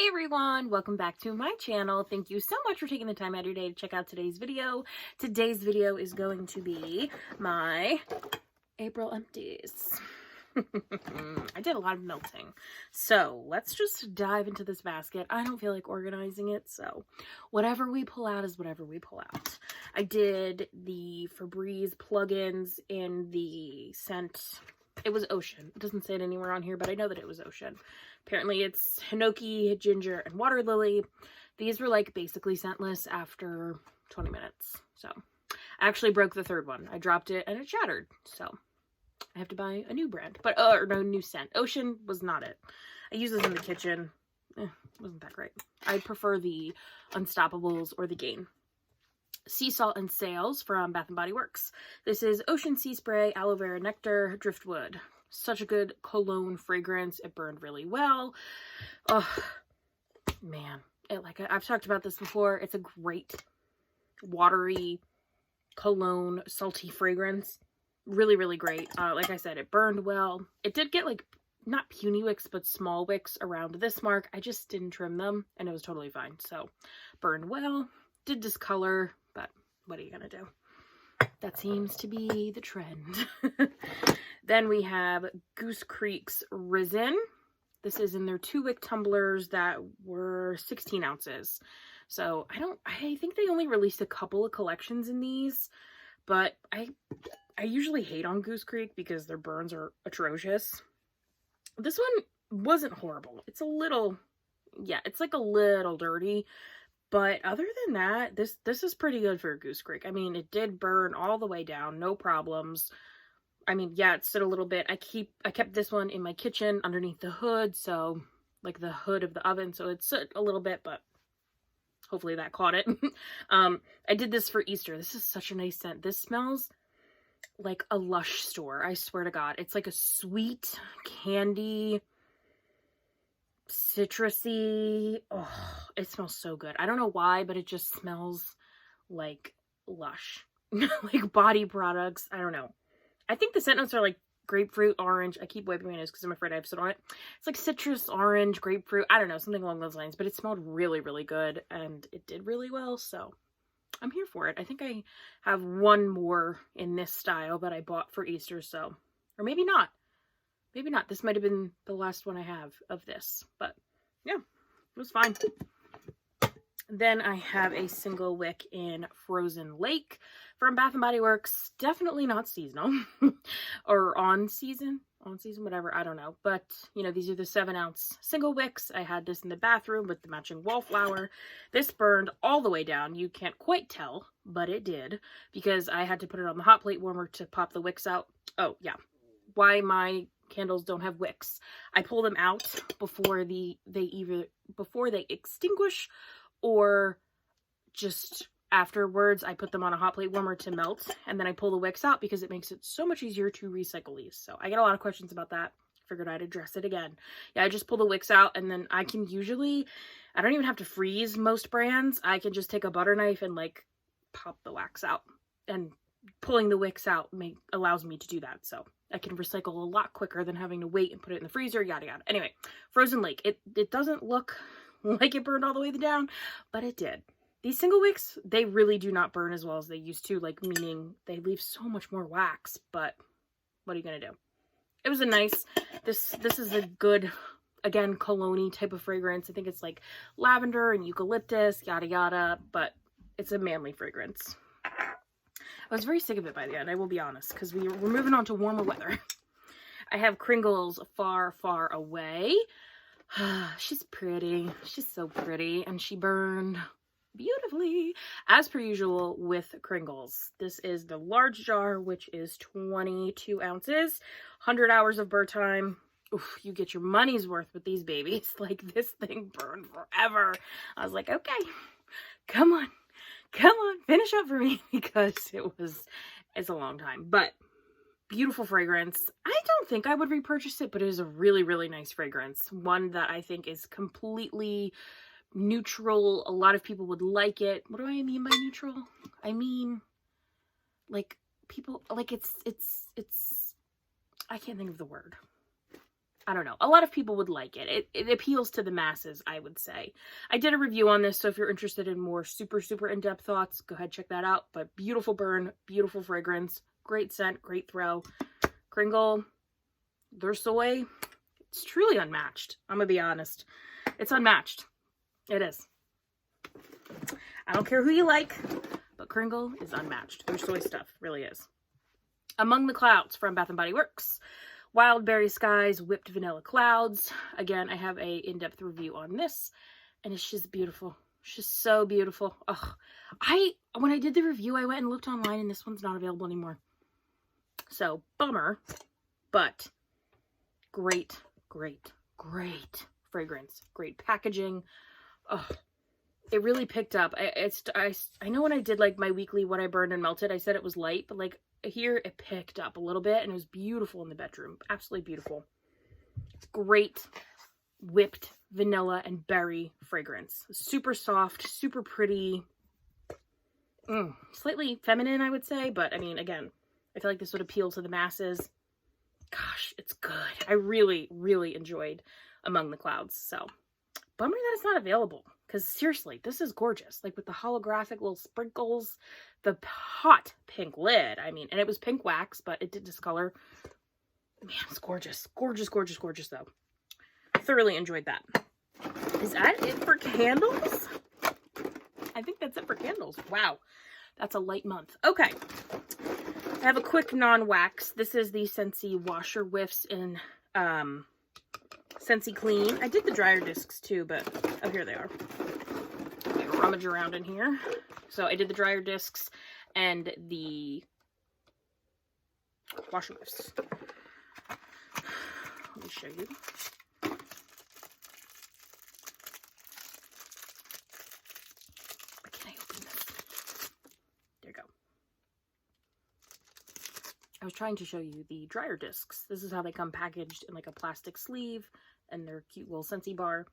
Hey everyone, welcome back to my channel. Thank you so much for taking the time out of your day to check out today's video. Today's video is going to be my April empties. I did a lot of melting. So let's just dive into this basket. I don't feel like organizing it, so whatever we pull out is whatever we pull out. I did the Febreze plugins in the scent. It was Ocean. It doesn't say it anywhere on here, but I know that it was Ocean. Apparently it's Hinoki, Ginger, and Water Lily. These were like basically scentless after 20 minutes. So I actually broke the third one. I dropped it and it shattered. So I have to buy a new brand, but no, new scent. Ocean was not it. I use this in the kitchen. Wasn't that great. I prefer the Unstoppables or the Gain. Sea Salt and Sails from Bath & Body Works. This is Ocean Sea Spray, Aloe Vera Nectar, Driftwood. Such a good cologne fragrance. It burned really well. Oh, man. I've talked about this before. It's a great watery cologne, salty fragrance. Really, really great. Like I said, it burned well. It did get like, not puny wicks, but small wicks around this mark. I just didn't trim them and it was totally fine. So burned well. Did discolor, but what are you gonna do? That seems to be the trend. Then we have Goose Creek's Risen. This is in their 2-wick tumblers that were 16 ounces. So I think they only released a couple of collections in these, but I usually hate on Goose Creek because their burns are atrocious. This one wasn't horrible. It's a little, yeah, it's like a little dirty. But other than that, this is pretty good for Goose Creek. I mean, it did burn all the way down, no problems. I mean, yeah, it stood a little bit. I kept this one in my kitchen underneath the hood, so like the hood of the oven, so it stood a little bit, but hopefully that caught it. I did this for Easter. This is such a nice scent. This smells like a Lush store. I swear to God, it's like a sweet candy, citrusy. Oh, it smells so good. I don't know why, but it just smells like Lush. Like body products. I don't know. I think the scent notes are like grapefruit, orange. I keep wiping my nose because I'm afraid I have soot on it. It's like citrus, orange, grapefruit. I don't know, something along those lines. But it smelled really, really good. And it did really well. So I'm here for it. I think I have one more in this style that I bought for Easter. So, or maybe not. Maybe not. This might have been the last one I have of this. But yeah, it was fine. Then I have a single wick in Frozen Lake from Bath & Body Works. Definitely not seasonal. Or on season, whatever. I don't know. But, you know, these are the 7-ounce single wicks. I had this in the bathroom with the matching wallflower. This burned all the way down. You can't quite tell, but it did. Because I had to put it on the hot plate warmer to pop the wicks out. Oh, yeah. Why my candles don't have wicks. I pull them out before they extinguish, or just afterwards I put them on a hot plate warmer to melt, and then I pull the wicks out because it makes it so much easier to recycle these. So I get a lot of questions about that. Figured I'd address it again. Yeah, I just pull the wicks out, and then I can usually, I don't even have to freeze most brands. I can just take a butter knife and like pop the wax out, and pulling the wicks out allows me to do that. So I can recycle a lot quicker than having to wait and put it in the freezer, yada yada. Anyway, Frozen Lake. It doesn't look like it burned all the way down, but it did. These single wicks, they really do not burn as well as they used to, like, meaning they leave so much more wax, but what are you gonna do? It was a nice, this is a good, again, cologne-y type of fragrance. I think it's like lavender and eucalyptus, yada yada, but it's a manly fragrance. I was very sick of it by the end, I will be honest, because we're moving on to warmer weather. I have Kringle's Far, Far Away. She's pretty. She's so pretty. And she burned beautifully, as per usual with Kringle's. This is the large jar, which is 22 ounces. 100 hours of burn time. Oof, you get your money's worth with these babies. Like, this thing burned forever. I was like, okay, come on, finish up for me, because it's a long time. But beautiful fragrance. I don't think I would repurchase it, but it is a really, really nice fragrance. One that I think is completely neutral. A lot of people would like it. What do I mean by neutral? I mean, like, people, like, it's, I can't think of the word. I don't know. A lot of people would like it. It appeals to the masses, I would say. I did a review on this, so if you're interested in more super, super in-depth thoughts, go ahead, check that out. But beautiful burn, beautiful fragrance, great scent, great throw. Kringle, their soy, it's truly unmatched. I'm going to be honest. It's unmatched. It is. I don't care who you like, but Kringle is unmatched. Their soy stuff really is. Among the Clouds from Bath & Body Works. Wild Berry Skies, Whipped Vanilla Clouds. Again, I have a in-depth review on this, and it's just beautiful. It's just so beautiful. Ugh. When I did the review, I went and looked online, and this one's not available anymore. So, bummer, but great, great, great fragrance. Great packaging. Ugh. It really picked up. I know when I did, like, my weekly What I Burned and Melted, I said it was light, but, like, here it picked up a little bit, and it was beautiful in the bedroom. Absolutely beautiful. It's great whipped vanilla and berry fragrance. Super soft, super pretty. Slightly feminine, I would say, but I mean, again, I feel like this would appeal to the masses. Gosh, it's good. I really, really enjoyed Among the Clouds. So, bummer that it's not available. Because seriously, this is gorgeous. Like with the holographic little sprinkles, the hot pink lid. I mean, and it was pink wax, but it did discolor. Man, it's gorgeous. Gorgeous, gorgeous, gorgeous though. Thoroughly enjoyed that. Is that it for candles? I think that's it for candles. Wow. That's a light month. Okay. I have a quick non-wax. This is the Scentsy washer whiffs in Scentsy Clean. I did the dryer discs too, but oh, here they are. Okay, rummage around in here. So I did the dryer discs and the washer whiffs. Let me show you. Can I open this? There you go. I was trying to show you the dryer discs. This is how they come packaged in like a plastic sleeve and their cute little Scentsy bar.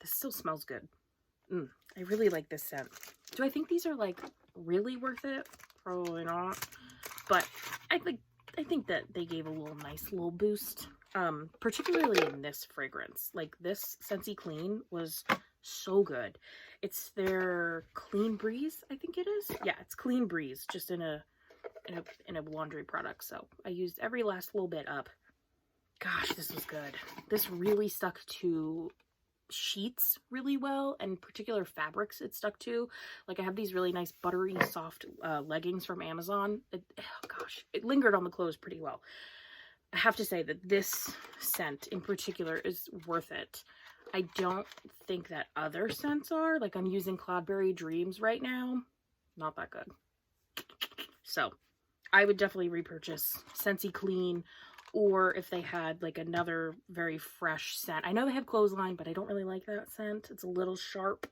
This still smells good. I really like this scent. Do I think these are like really worth it? Probably not. But I think that they gave a nice little boost. Particularly in this fragrance. Like this Scentsy Clean was so good. It's their Clean Breeze, I think it is. Yeah, it's Clean Breeze, just in a laundry product. So I used every last little bit up. Gosh, this was good. This really stuck to sheets really well, and particular fabrics it stuck to. Like I have these really nice buttery soft leggings from Amazon. It lingered on the clothes pretty well. I have to say that this scent in particular is worth it. I don't think that other scents are. Like I'm using Cloudberry Dreams right now. Not that good. So I would definitely repurchase Scentsy Clean, or if they had like another very fresh scent. I know they have Clothesline, but I don't really like that scent. It's a little sharp.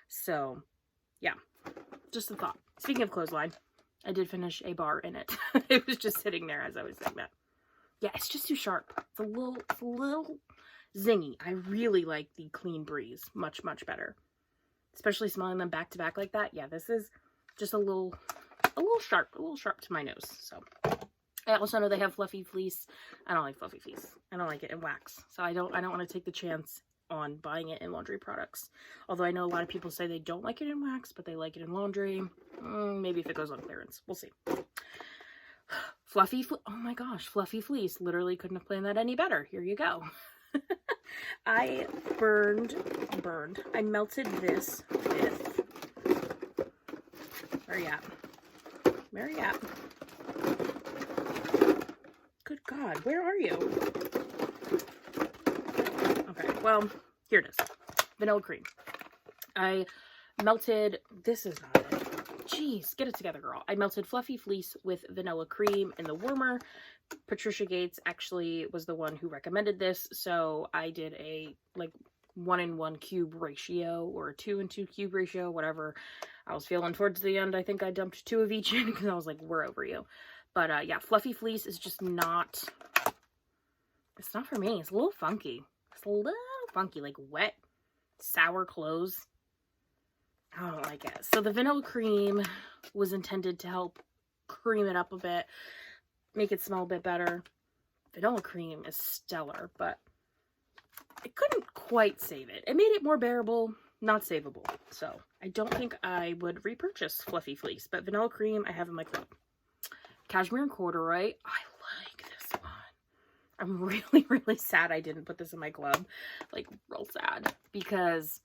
So yeah, just a thought. Speaking of Clothesline, I did finish a bar in it. It was just sitting there as I was saying that. Yeah, it's just too sharp. It's a little zingy. I really like the Clean Breeze much, much better. Especially smelling them back to back like that. Yeah, this is just a little sharp to my nose. So I also know they have Fluffy Fleece. I don't like Fluffy Fleece. I don't like it in wax. So I don't want to take the chance on buying it in laundry products. Although I know a lot of people say they don't like it in wax, but they like it in laundry. Maybe if it goes on clearance. We'll see. Oh my gosh, Fluffy Fleece. Literally couldn't have planned that any better. Here you go. I melted this with, where are you at? Good God, where are you? Okay, well, here it is. Vanilla cream. I melted, this is not it. Jeez, get it together, girl. I melted Fluffy Fleece with vanilla cream in the warmer. Patricia Gates actually was the one who recommended this, so I did a like 1-in-1 cube ratio, or a 2-in-2 cube ratio, whatever. I was feeling towards the end. I think I dumped 2 of each in because I was like, we're over you. But yeah, Fluffy Fleece is just not, it's not for me. It's a little funky. It's a little funky, like wet, sour clothes. I don't like it. So the vanilla cream was intended to help cream it up a bit, make it smell a bit better. Vanilla cream is stellar, but it couldn't quite save it. It made it more bearable, not savable. So I don't think I would repurchase Fluffy Fleece, but Vanilla Cream I have in my club. Cashmere and Corduroy, I like this one. I'm really, really sad I didn't put this in my club. Like, real sad. Because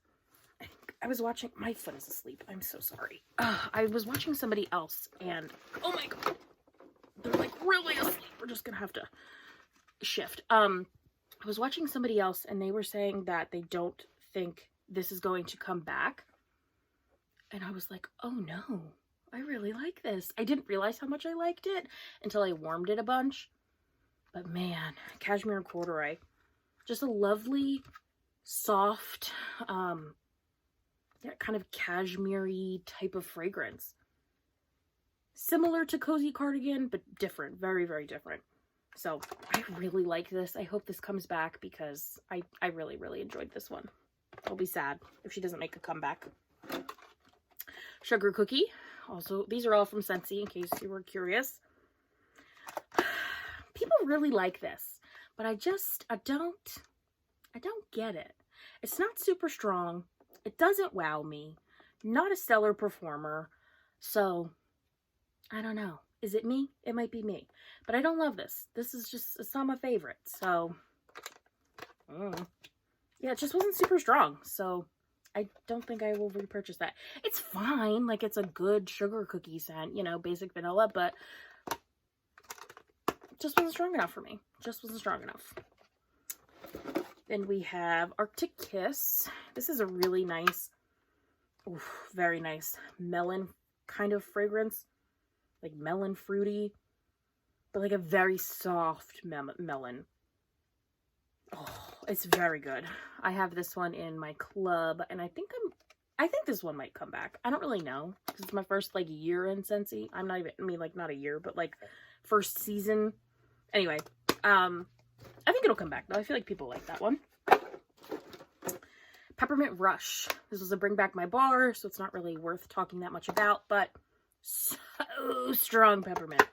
I was watching, my foot is asleep. I'm so sorry. I was watching somebody else and, oh my god. They're like really asleep. We're just gonna have to shift. I was watching somebody else and they were saying that they don't think this is going to come back. And I was like, oh no, I really like this. I didn't realize how much I liked it until I warmed it a bunch. But man, Cashmere and Corduroy, just a lovely, soft, that kind of cashmere-y type of fragrance. Similar to Cozy Cardigan, but different. Very, very different. So, I really like this. I hope this comes back because I really, really enjoyed this one. I'll be sad if she doesn't make a comeback. Sugar Cookie. Also, these are all from Scentsy, in case you were curious. People really like this, but I don't get it. It's not super strong. It doesn't wow me. Not a stellar performer. So, I don't know. Is it me? It might be me. But I don't love this. This is just, it's not my favorite. So, yeah, it just wasn't super strong. So, I don't think I will repurchase that. It's fine. Like, it's a good sugar cookie scent, you know, basic vanilla, but it just wasn't strong enough for me. Just wasn't strong enough. Then we have Arctic Kiss. This is a really nice, very nice melon kind of fragrance. Like melon fruity, but like a very soft melon. Oh, it's very good. I have this one in my club, and I think this one might come back. I don't really know, because it's my first like year in Scentsy. I'm not even, I mean, like not a year, but like first season. Anyway, I think it'll come back though. I feel like people like that one. Peppermint Rush. This was a Bring Back My Bar, so it's not really worth talking that much about, but so strong peppermint.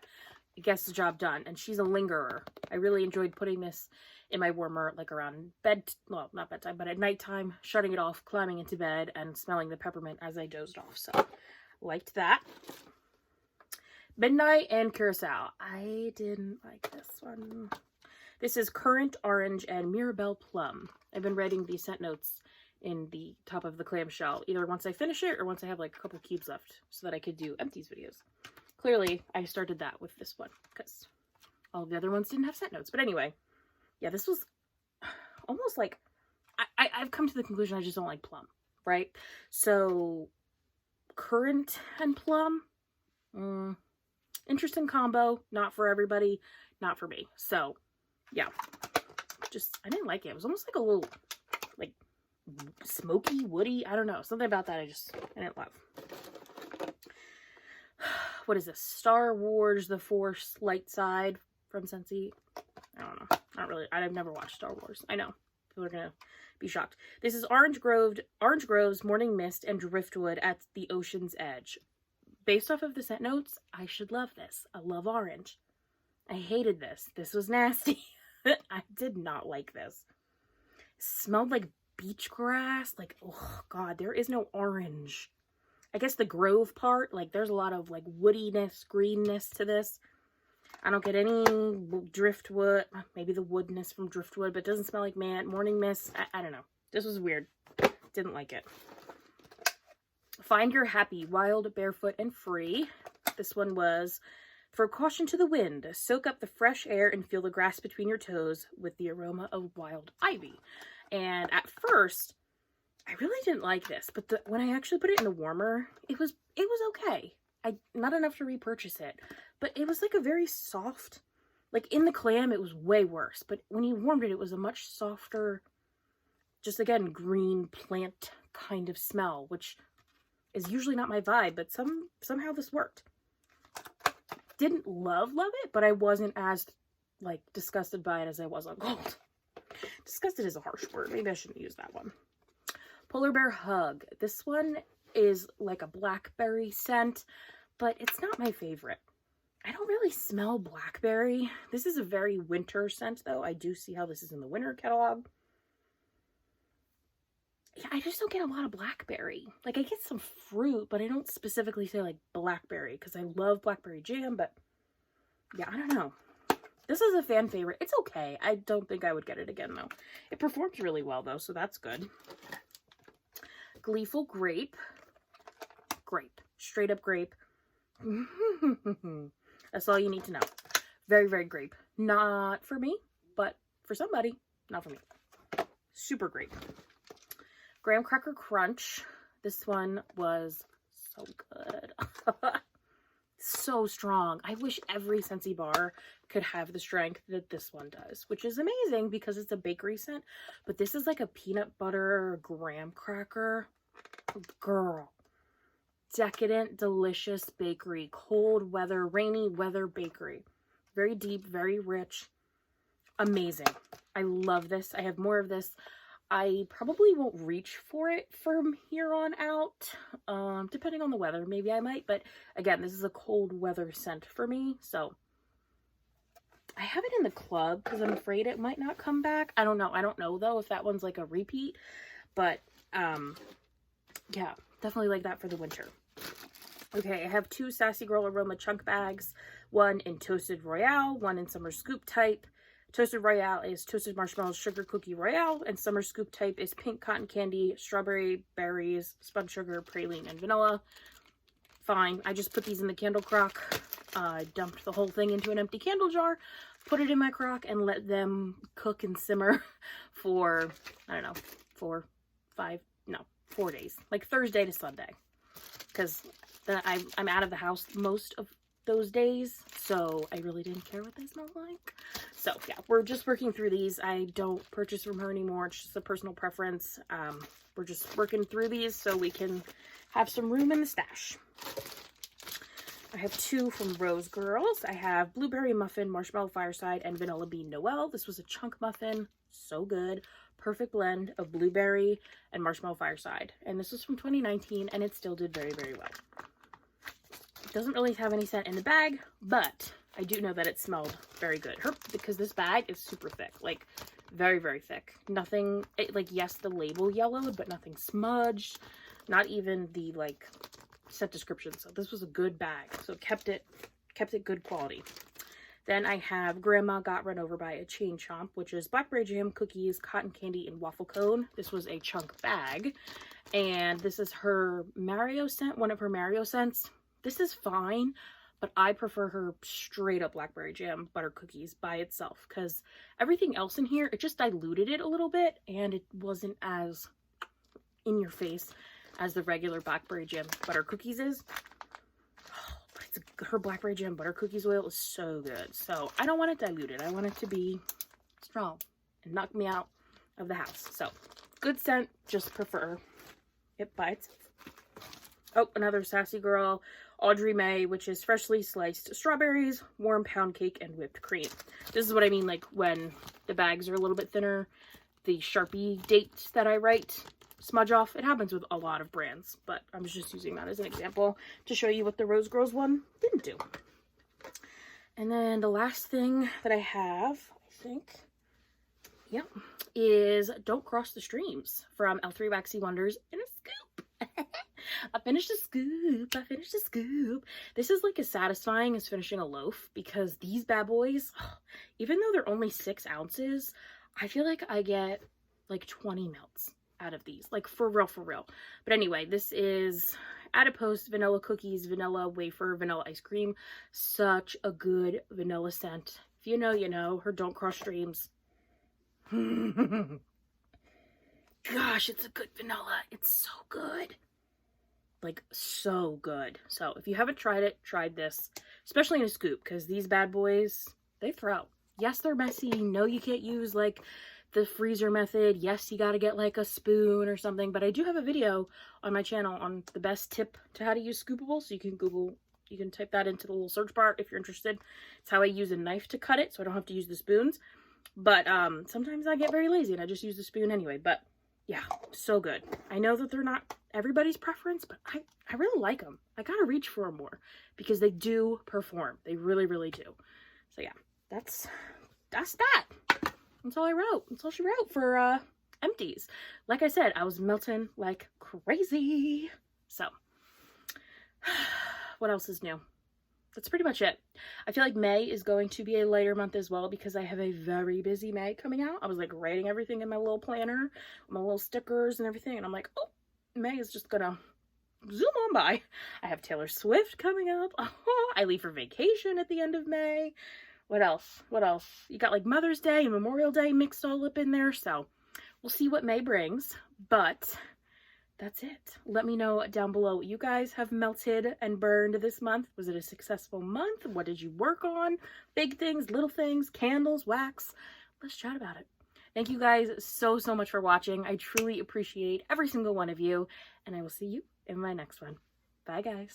It gets the job done, and she's a lingerer. I really enjoyed putting this in my warmer, like around bed, well, not bedtime, but at nighttime, shutting it off, climbing into bed, and smelling the peppermint as I dozed off. So, liked that. Midnight and Curacao. I didn't like this one. This is Currant Orange and Mirabelle Plum. I've been writing these scent notes in the top of the clamshell, either once I finish it or once I have like a couple cubes left so that I could do Empties videos. Clearly, I started that with this one because all of the other ones didn't have scent notes. But anyway, yeah, this was almost like, I've come to the conclusion I just don't like plum, right? So, currant and plum, interesting combo, not for everybody, not for me. So, yeah, I didn't like it. It was almost like a little, like, smoky, woody, I don't know. Something about that I didn't love. What is this? Star Wars The Force Light Side from Scentsy. I don't know. Not really. I've never watched Star Wars. I know. People are going to be shocked. This is Orange Grove's Morning Mist and Driftwood at the Ocean's Edge. Based off of the scent notes, I should love this. I love orange. I hated this. This was nasty. I did not like this. It smelled like beach grass. Like, oh god, there is no orange. I guess the Grove part, like there's a lot of like woodiness, greenness to this. I don't get any driftwood, maybe the woodness from driftwood, but it doesn't smell like morning mist. I don't know. This was weird. Didn't like it. Find Your Happy, Wild, Barefoot, and Free. This one was throw caution to the wind. Soak up the fresh air and feel the grass between your toes with the aroma of wild ivy. And at first, I really didn't like this, but when I actually put it in the warmer, it was okay. Not enough to repurchase it, but it was like a very soft, like in the clam, it was way worse, but when you warmed it, it was a much softer, just again, green plant kind of smell, which is usually not my vibe, but somehow this worked. Didn't love it, but I wasn't as, like, disgusted by it as I was on Gold. Disgusted is a harsh word. Maybe I shouldn't use that one. Polar Bear Hug. This one is like a blackberry scent, but it's not my favorite. I don't really smell blackberry. This is a very winter scent, though. I do see how this is in the winter catalog. yeah, I just don't get a lot of blackberry. Like, I get some fruit, but I don't specifically say, like, blackberry, because I love blackberry jam, but, yeah, I don't know. This is a fan favorite. It's okay. I don't think I would get it again, though. It performs really well, though, so that's good. Gleeful Grape. Grape. Straight up grape. That's all you need to know. Very, very grape. Not for me, but for somebody. Not for me. Super grape. Graham Cracker Crunch. This one was so good. So strong. I wish every Scentsy bar could have the strength that this one does, which is amazing because it's a bakery scent. But this is like a peanut butter graham cracker. Girl. Decadent, delicious bakery. Cold weather, rainy weather bakery. Very deep, very rich. Amazing. I love this. I have more of this. I probably won't reach for it from here on out, depending on the weather. Maybe I might, but again, this is a cold weather scent for me, so I have it in the club because I'm afraid it might not come back. I don't know. I don't know, though, if that one's like a repeat, but yeah, definitely like that for the winter. Okay, I have 2 Sassy Girl Aroma chunk bags, one in Toasted Royale, one in Summer Scoop type. Toasted Royale is Toasted Marshmallows Sugar Cookie Royale, and Summer Scoop type is Pink Cotton Candy, Strawberry, Berries, Spun Sugar, Praline, and Vanilla. Fine. I just put these in the candle crock. I dumped the whole thing into an empty candle jar, put it in my crock, and let them cook and simmer for, I don't know, 4 days. Like Thursday to Sunday. Because I'm out of the house most of those days, so I really didn't care what they smelled like. So yeah, we're just working through these. I don't purchase from her anymore. It's just a personal preference. We're just working through these so we can have some room in the stash. I have 2 from Rose Girls. I have Blueberry Muffin, Marshmallow Fireside, and Vanilla Bean Noel. This was a chunk muffin. So good. Perfect blend of blueberry and Marshmallow Fireside. And this was from 2019, and it still did very, very well. It doesn't really have any scent in the bag, but I do know that it smelled very good. Because this bag is super thick. Like, very, very thick. Nothing, like, yes, the label yellowed, but nothing smudged. Not even the, like, scent description. So this was a good bag. So kept it good quality. Then I have Grandma Got Run Over by a Chain Chomp, which is blackberry jam, cookies, cotton candy, and waffle cone. This was a chunk bag. And this is her Mario scent, one of her Mario scents. This is fine, but I prefer her straight up blackberry jam butter cookies by itself. Because everything else in here, it just diluted it a little bit. And it wasn't as in your face as the regular blackberry jam butter cookies is. Her blackberry jam butter cookies oil is so good. So I don't want it diluted. I want it to be strong and knock me out of the house. So good scent, just prefer it by itself. Oh, another Sassy Girl, Audrey May, which is freshly sliced strawberries, warm pound cake, and whipped cream. This is what I mean, like when the bags are a little bit thinner, the Sharpie dates that I write smudge off. It happens with a lot of brands, but I'm just using that as an example to show you what the Rose Girls one didn't do. And then the last thing that I have, I think, yep, is Don't Cross the Streams from L3 Waxy Wonders in a scoop. I finished the scoop. This is like as satisfying as finishing a loaf because these bad boys, even though they're only 6 ounces, I feel like I get like 20 melts out of these, like for real. But anyway, this is adipose vanilla cookies, vanilla wafer, vanilla ice cream. Such a good vanilla scent. If you know, you know. Her Don't Cross Streams. Gosh, it's a good vanilla. It's so good. Like, so good. So if you haven't tried it, try this, especially in a scoop, because these bad boys, they throw. Yes, they're messy. No, you can't use like the freezer method. Yes, you got to get like a spoon or something, but I do have a video on my channel on the best tip to how to use scoopable, so you can type that into the little search bar if you're interested. It's how I use a knife to cut it, so I don't have to use the spoons. But sometimes I get very lazy and I just use the spoon anyway. But yeah, so good. I know that they're not everybody's preference, but I really like them. I gotta reach for them more because they do perform. They really, really do. So yeah, that's that. That's all I wrote. That's all she wrote for Empties. Like I said, I was melting like crazy. So, what else is new? That's pretty much it. I feel like May is going to be a lighter month as well because I have a very busy May coming out. I was like writing everything in my little planner, my little stickers and everything, and I'm like, oh, May is just gonna zoom on by. I have Taylor Swift coming up. Oh, I leave for vacation at the end of May. What else? What else? You got like Mother's Day and Memorial Day mixed all up in there, so we'll see what May brings, but that's it. Let me know down below what you guys have melted and burned this month. Was it a successful month? What did you work on? Big things, little things, candles, wax. Let's chat about it. Thank you guys so much for watching. I truly appreciate every single one of you, and I will see you in my next one. Bye, guys.